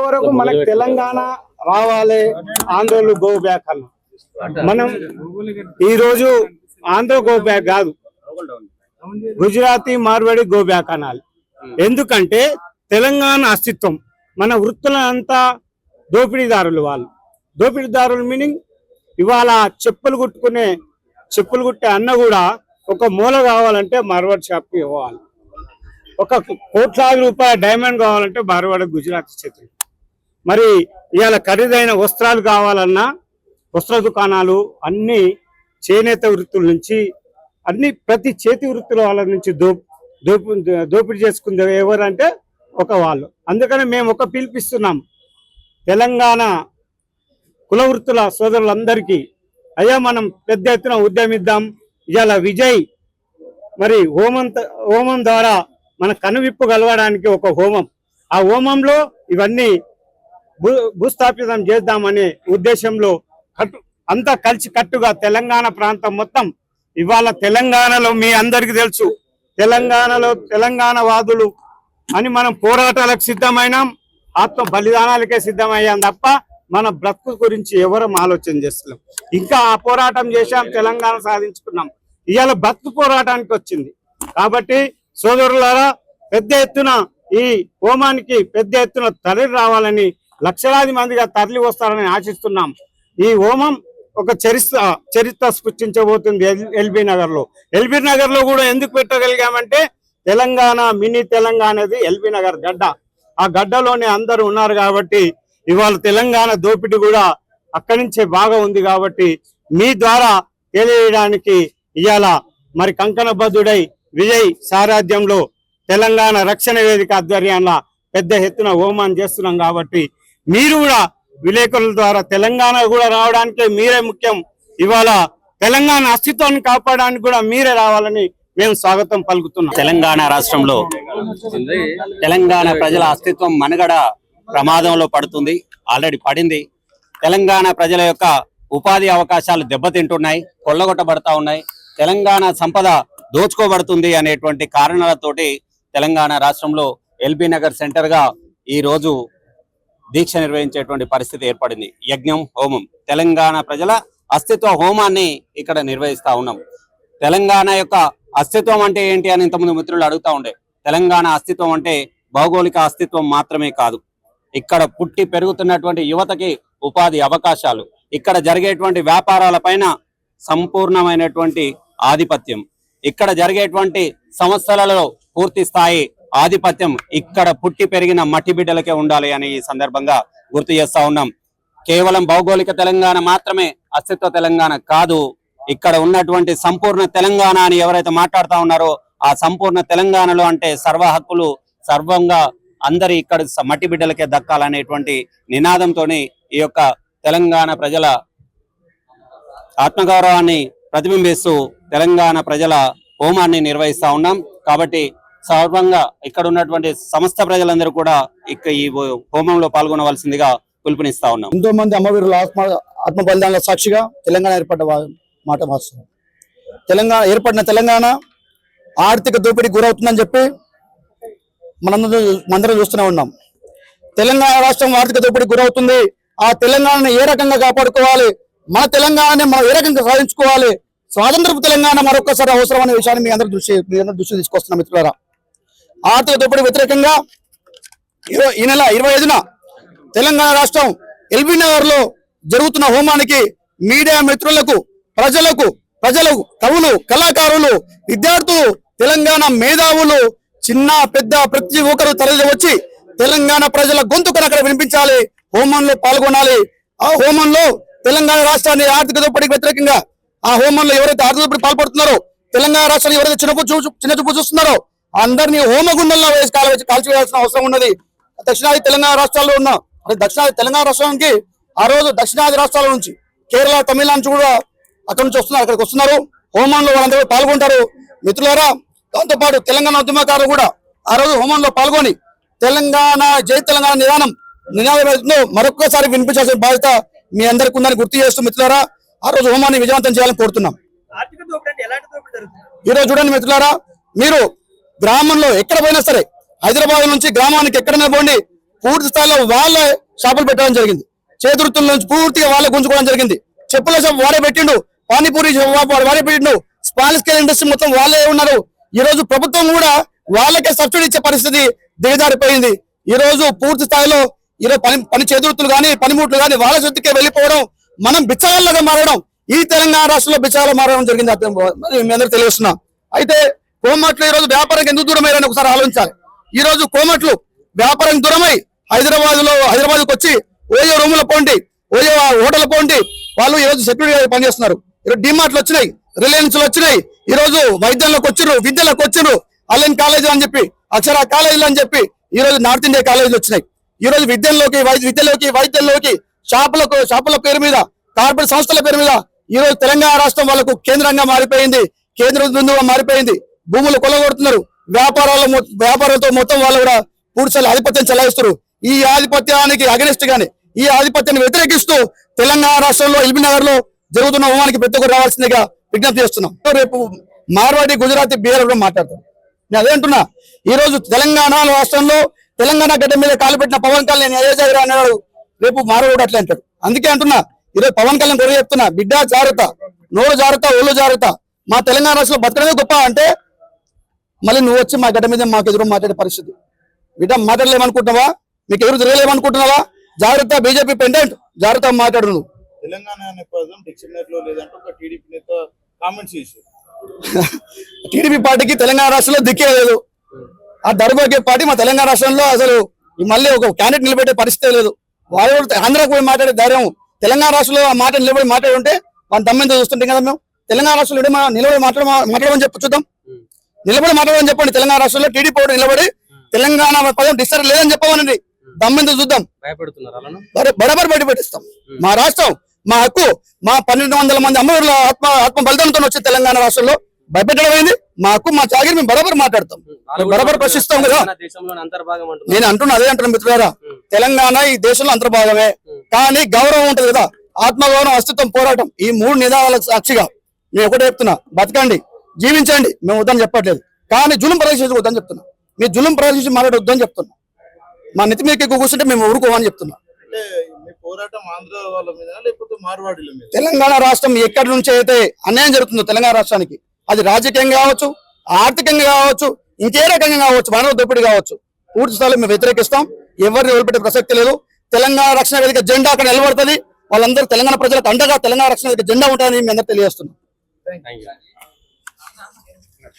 వరకు మనకు తెలంగాణ రావాలి, ఆంధ్రలో గో బ్యాక్ అన్న. మనం ఈ రోజు ఆంధ్ర గో బ్యాక్ కాదు, గుజరాతీ మార్వాడి గో బ్యాక్ అనాలి. ఎందుకంటే తెలంగాణ అస్తిత్వం, మన వృత్తులంతా దోపిడీదారులు. వాళ్ళు దోపిడీదారులు మీనింగ్ ఇవాళ చెప్పులు కుట్టే అన్న కూడా ఒక మూల కావాలంటే మార్వాడి షాప్కి ఇవ్వాలి. ఒక కోట్లాది రూపాయల డైమండ్ కావాలంటే మార్వాడి గుజరాత్ చేతులు. మరి ఇవాళ ఖరీదైన వస్త్రాలు కావాలన్నా వస్త్ర దుకాణాలు అన్ని చేనేత వృత్తుల నుంచి అన్ని ప్రతి చేతి వృత్తుల వాళ్ళ నుంచి దోపిడీ చేసుకుంది ఎవరంటే ఒక వాళ్ళు. అందుకని మేము ఒక పిలిపిస్తున్నాం తెలంగాణ కుల వృత్తుల సోదరులందరికీ, అయ్యా మనం పెద్ద ఎత్తున ఉద్యమిద్దాం. ఇవాళ విజయ్ మరి హోమం ద్వారా మన కనువిప్పు కలవడానికి ఒక హోమం, ఆ హోమంలో ఇవన్నీ భూస్థాపితం చేద్దామనే ఉద్దేశంలో అంతా కలిసి కట్టుగా తెలంగాణ ప్రాంతం మొత్తం ఇవాళ తెలంగాణలో మీ అందరికీ తెలుసు, తెలంగాణలో తెలంగాణ వాదులు అని మనం పోరాటాలకు సిద్ధమైనాం, ఆత్మ బలిదానాలకే సిద్ధమయ్యాం తప్ప మన బ్రతుకు గురించి ఎవరం ఆలోచన చేస్తున్నాం. ఇంకా ఆ పోరాటం చేశాం, తెలంగాణ సాధించుకున్నాం. ఇవాళ బ్రతుకు పోరాటానికి వచ్చింది. కాబట్టి సోదరులారా, పెద్ద ఎత్తున ఈ హోమానికి పెద్ద ఎత్తున తరలి రావాలని, లక్షలాది మందిగా తరలి వస్తారని ఆశిస్తున్నాం. ఈ హోమం ఒక చరిత్ర సృష్టించబోతుంది ఎల్బీ నగర్ లో కూడా ఎందుకు పెట్టగలిగామంటే తెలంగాణ మినీ తెలంగాణ అనేది ఎల్బీ నగర్ గడ్డ, ఆ గడ్డలోనే అందరూ ఉన్నారు కాబట్టి ఇవాళ తెలంగాణ దోపిడీ కూడా అక్కడి నుంచే బాగా ఉంది. కాబట్టి మీ ద్వారా తెలియడానికి ఇవాళ మరి కంకణబద్ధుడై విజయ్ సారథ్యంలో తెలంగాణ రక్షణ వేదిక ఆధ్వర్యంలో పెద్ద ఎత్తున హోమాన్ని చేస్తున్నాం. కాబట్టి మీరు కూడా విలేకరుల ద్వారా తెలంగాణ కూడా రావడానికి మీరే ముఖ్యం. ఇవాళ తెలంగాణ అస్తిత్వాన్ని కాపాడడానికి కూడా మీరే రావాలని మేము స్వాగతం పలుకుతున్నాం. తెలంగాణ రాష్ట్రంలో తెలంగాణ ప్రజల అస్తిత్వం మనుగడ ప్రమాదంలో పడుతుంది, ఆల్రెడీ పడింది. తెలంగాణ ప్రజల యొక్క ఉపాధి అవకాశాలు దెబ్బతింటున్నాయి, కొల్లగొట్టబడతా ఉన్నాయి, తెలంగాణ సంపద దోచుకోబడుతుంది అనేటువంటి కారణాలతోటి తెలంగాణ రాష్ట్రంలో ఎల్బీ నగర్ సెంటర్ గా ఈ రోజు దీక్ష నిర్వహించేటువంటి పరిస్థితి ఏర్పడింది. యజ్ఞం హోమం, తెలంగాణ ప్రజల అస్తిత్వ హోమాన్ని ఇక్కడ నిర్వహిస్తా ఉన్నాం. తెలంగాణ యొక్క అస్తిత్వం అంటే ఏంటి అని ఇంతకుముందు మిత్రులు అడుగుతా ఉండే. తెలంగాణ అస్తిత్వం అంటే భౌగోళిక అస్తిత్వం మాత్రమే కాదు, ఇక్కడ పుట్టి పెరుగుతున్నటువంటి యువతకి ఉపాధి అవకాశాలు, ఇక్కడ జరిగేటువంటి వ్యాపారాల పైన సంపూర్ణమైనటువంటి ఆధిపత్యం, ఇక్కడ జరిగేటువంటి సంస్థలలో పూర్తి స్థాయి ఆధిపత్యం ఇక్కడ పుట్టి పెరిగిన మట్టి బిడ్డలకే ఉండాలి అని ఈ సందర్భంగా గుర్తు చేస్తా ఉన్నాం. కేవలం భౌగోళిక తెలంగాణ మాత్రమే అస్తిత్వ తెలంగాణ కాదు, ఇక్కడ ఉన్నటువంటి సంపూర్ణ తెలంగాణ అని ఎవరైతే మాట్లాడుతా ఉన్నారో ఆ సంపూర్ణ తెలంగాణలో అంటే సర్వ హక్కులు సర్వంగా అందరి ఇక్కడ మట్టి బిడ్డలకే దక్కాలనేటువంటి నినాదంతో ఈ యొక్క తెలంగాణ ప్రజల ఆత్మగౌరవాన్ని ప్రతిబింబిస్తూ తెలంగాణ ప్రజల హోమాన్ని నిర్వహిస్తా ఉన్నాం. కాబట్టి సర్వంగా ఇక్కడ ఉన్నటువంటి సమస్త ప్రజలందరూ కూడా ఈ హోమంలో పాల్గొనవలసిందిగా పిలుపునిస్తా ఉన్నాం. ఎంతో మంది అమ్మవీరుల ఆత్మ బలిదానాల సాక్షిగా తెలంగాణ ఏర్పడ్డ మాట వాస్తవం. ఏర్పడిన తెలంగాణ ఆర్థిక దోపిడీకి గురవుతుందని చెప్పి మనందరం చూస్తూనే ఉన్నాం. తెలంగాణ రాష్ట్రం ఆర్థిక దోపిడీకి గురవుతుంది. ఆ తెలంగాణని ఏ రకంగా కాపాడుకోవాలి, మన తెలంగాణని మనం ఏ రకంగా సాధించుకోవాలి, స్వాతంత్రపు తెలంగాణ మరొకసారి అవసరం అనే విషయాన్ని మీ అందరూ దృష్టి తీసుకొస్తున్నాం మిత్రులారా. ఆర్థిక దోపిడీ వ్యతిరేకంగా ఈ నెల 25న తెలంగాణ రాష్ట్రం ఎల్బీ నగర్ లో జరుగుతున్న హోమానికి మీడియా మిత్రులకు, ప్రజలు, కవులు, కళాకారులు, విద్యార్థులు, తెలంగాణ మేధావులు, చిన్న పెద్ద ప్రతి ఒక్కరు తరలి వచ్చి తెలంగాణ ప్రజల గొంతుకను అక్కడ వినిపించాలి, హోమంలో పాల్గొనాలి. ఆ హోమంలో తెలంగాణ రాష్ట్రాన్ని ఆర్థిక దోపిడీకి వ్యతిరేకంగా ఆ హోమంలో ఎవరైతే ఆర్థిక దోపిడీ పాల్పడుతున్నారో, తెలంగాణ రాష్ట్రాన్ని ఎవరైతే చిన్న చూపు చూస్తున్నారో అందరినీ హోమగుండంలో వేసి కాల్చివేయాల్సిన అవసరం ఉన్నది. దక్షిణాది తెలంగాణ రాష్ట్రాల్లో ఉన్న దక్షిణాది తెలంగాణ రాష్ట్రానికి ఆ రోజు దక్షిణాది రాష్ట్రాల నుంచి కేరళ, తమిళనాడు నుంచి కూడా అక్కడి నుంచి అక్కడికి వస్తున్నారు. హోమంలో వాళ్ళందరూ పాల్గొంటారు. మిత్రులారా, దాంతోపాటు తెలంగాణ ఉద్యమకారులు కూడా ఆ రోజు హోమంలో పాల్గొని తెలంగాణ జై తెలంగాణ నినాదం మరొక్కసారి వినిపించాల్సిన బాధ్యత మీ అందరికీ ఉందని గుర్తు చేస్తూ మిత్రులారా ఆ రోజు హోమాన్ని విజయవంతం చేయాలని కోరుతున్నాం. ఈరోజు చూడండి మిత్రులారా, మీరు గ్రామంలో ఎక్కడ పోయినా సరే, హైదరాబాద్ నుంచి గ్రామానికి ఎక్కడైనా పోండి, పూర్తి స్థాయిలో వాళ్ళే షాపులు పెట్టడం జరిగింది. చేతుర్తుల నుంచి పూర్తిగా వాళ్ళే గుంజుకోవడం జరిగింది. చెప్పుల షాప్ వాడే పెట్టిండు, పానీపూరి షాప్ వాడే పెట్టిండు, స్మాల్ స్కేల్ ఇండస్ట్రీ మొత్తం వాళ్ళే ఉన్నారు. ఈ రోజు ప్రభుత్వం కూడా వాళ్ళకే సబ్సిడీ ఇచ్చే పరిస్థితి దిగజారిపోయింది. ఈ రోజు పూర్తి స్థాయిలో ఈరోజు పని చేతుర్తులు కానీ పనిముట్లు కానీ వాళ్ళ సొత్తుకే వెళ్ళిపోవడం, మనం బిచ్చగాళ్ళగా మారడం, ఈ తెలంగాణ రాష్ట్రంలో బిచ్చగాళ్ళ మారడం జరిగింది. మీ అందరూ తెలియజేస్తున్నా. అయితే కోమట్లు ఈ రోజు వ్యాపారం ఎందుకు దూరమయ్యారని ఒకసారి ఆలోచించాలి. ఈ రోజు కోమట్లు వ్యాపారం దూరమై హైదరాబాద్కు వచ్చి ఓయో రూముల పోండి, ఓయో హోటల్ పోండి, వాళ్ళు ఈ రోజు సెక్యూరిటీ పనిచేస్తున్నారు. ఈరోజు డిమార్ట్లు వచ్చినాయి, రిలయన్స్లు వచ్చినాయి, ఈ రోజు వైద్యంలోకి వచ్చిర్రు, విద్యలోకి వచ్చిర్రు, అలెన్ కాలేజీలు అని చెప్పి, అక్షర కాలేజీలు అని చెప్పి ఈ రోజు నార్త్ ఇండియా కాలేజీలు వచ్చినాయి. ఈ రోజు విద్యలోకి వైద్యంలోకి షాపుల పేరు మీద, కార్పొరేట్ సంస్థల పేరు మీద ఈ రోజు తెలంగాణ రాష్ట్రం వాళ్ళకు కేంద్రంగా మారిపోయింది, కేంద్ర బిందువుగా మారిపోయింది. భూములు కొలగొడుతున్నారు, వ్యాపారాలతో మొత్తం వాళ్ళు కూడా పూర్తిసారి ఆధిపత్యం చెలాయిస్తారు. ఈ ఆధిపత్యానికి అగెనిస్ట్ గాని, ఈ ఆధిపత్యాన్ని వ్యతిరేకిస్తూ తెలంగాణ రాష్ట్రంలో ఎల్బీ నగర్ లో జరుగుతున్న హోమానికి ప్రతి ఒక్కరు రావాల్సిందిగా విజ్ఞప్తి చేస్తున్నాం. రేపు మార్వాడి, గుజరాతీ, బీహార్ కూడా మాట్లాడతాం. నేను అదే అంటున్నా, ఈ రోజు తెలంగాణ రాష్ట్రంలో తెలంగాణ గడ్డ మీద కాలు పెట్టిన పవన్ కళ్యాణ్ అయోధ్య అన్నాడు, రేపు మార్వాడు అట్లా అంటాడు. అందుకే అంటున్నా, ఈరోజు పవన్ కళ్యాణ్ కూడా చెప్తున్నా, బిడ్డ జాగ్రత్త, నోరు జాగ్రత్త, ఒళ్ళు జాగ్రత్త. మా తెలంగాణ రాష్ట్రంలో బతకడమే గొప్ప అంటే మళ్ళీ నువ్వు వచ్చి మా గడ్డ మీద మాకు ఎదురు మాట్లాడే పరిస్థితి. బిడ్డ మాట్లాడలేమనుకుంటున్నావా? మీకు ఎదురు తిరగలేమనుకుంటున్నావా? జాగ్రత్త, బీజేపీ పెండెంట్, జాగ్రత్త మాట్లాడు. నువ్వు తెలంగాణ అనే పదం డిక్షనరీలో లేదంటే ఒక టీడీపీ నేత కామెంట్స్ చేశారు. టీడీపీ పార్టీకి తెలంగాణ రాష్ట్రంలో దిక్కే లేదు. ఆ దౌర్భాగ్య పార్టీ మా తెలంగాణ రాష్ట్రంలో అసలు మళ్ళీ ఒక క్యాండిడేట్ నిలబెట్టే పరిస్థితే లేదు. వాళ్ళు ఆంధ్రాకు పోయి మాట్లాడే ధైర్యం తెలంగాణ రాష్ట్రంలో ఆ మాట నిలబడి మాట్లాడి ఉంటే వాళ్ళ తమ్మిందో చూస్తుంటాం కదా. మేము తెలంగాణ రాష్ట్రంలో నిలబడి మాట్లాడమని చెప్పి చూద్దాం, నిలబడి మాట్లాడమని చెప్పండి. తెలంగాణ రాష్ట్రంలో టీడీపీ పోటీ నిలబడి తెలంగాణ పదం డిస్టర్బ్ లేదని చెప్పమనండి, దమ్మిందో చూద్దాం, బరాబర్ బయట పెట్టిస్తాం. మా రాష్ట్రం, మా హక్కు, మా 1200 మంది అమ్మవారుల ఆత్మ బలిదానంతో వచ్చి తెలంగాణ రాష్ట్రంలో భయపెట్టడం అయింది. మా హక్కు, మా చాగిరి మేము బరాబర్ మాట్లాడతాం, బరాబర్ ప్రశ్నిస్తాం కదా. నేను అంటున్నా, అదే అంటున్నా మిత్రులారా, తెలంగాణ ఈ దేశంలో అంతర్భాగమే, కానీ గౌరవం ఉంటది కదా, ఆత్మగౌరవం, అస్తిత్వం, పోరాటం, ఈ 3 నిదానాల సాక్షిగా నేను ఒకటే చెప్తున్నా, బతకండి, జీవించండి, మేము వద్దని చెప్పట్లేదు, కానీ జులుం ప్రదర్శించవద్దని చెప్తున్నా. మీరు జులుం ప్రదర్శించి మాట్లాడొద్దని చెప్తున్నా. మా నెత్తి మీద కూర్చుంటే మేము ఊరుకోమని చెప్తున్నా. అంటే మీ పోరాటం ఆంధ్ర వాళ్ళ మీద లేకపోతే మార్వాడీల మీద? తెలంగాణ రాష్ట్రం ఎక్కడి నుంచి అయితే అన్యాయం జరుగుతుందో తెలంగాణ రాష్ట్రానికి, అది రాజకీయంగా కావచ్చు, ఆర్థికంగా కావచ్చు, ఇంకే రకంగా కావచ్చు, మానవ దోపిడీ కావచ్చు, పూర్తి స్థాయిలో మేము వ్యతిరేకిస్తాం. ఎవరిని వదిలిపెట్టే ప్రసక్తి లేదు. తెలంగాణ రక్షణ వేదిక జెండా అక్కడ నిలబడుతుంది. వాళ్ళందరూ తెలంగాణ ప్రజలకు అండగా తెలంగాణ రక్షణ వేదిక జెండా ఉంటుందని మేము అందరూ తెలియజేస్తున్నాం.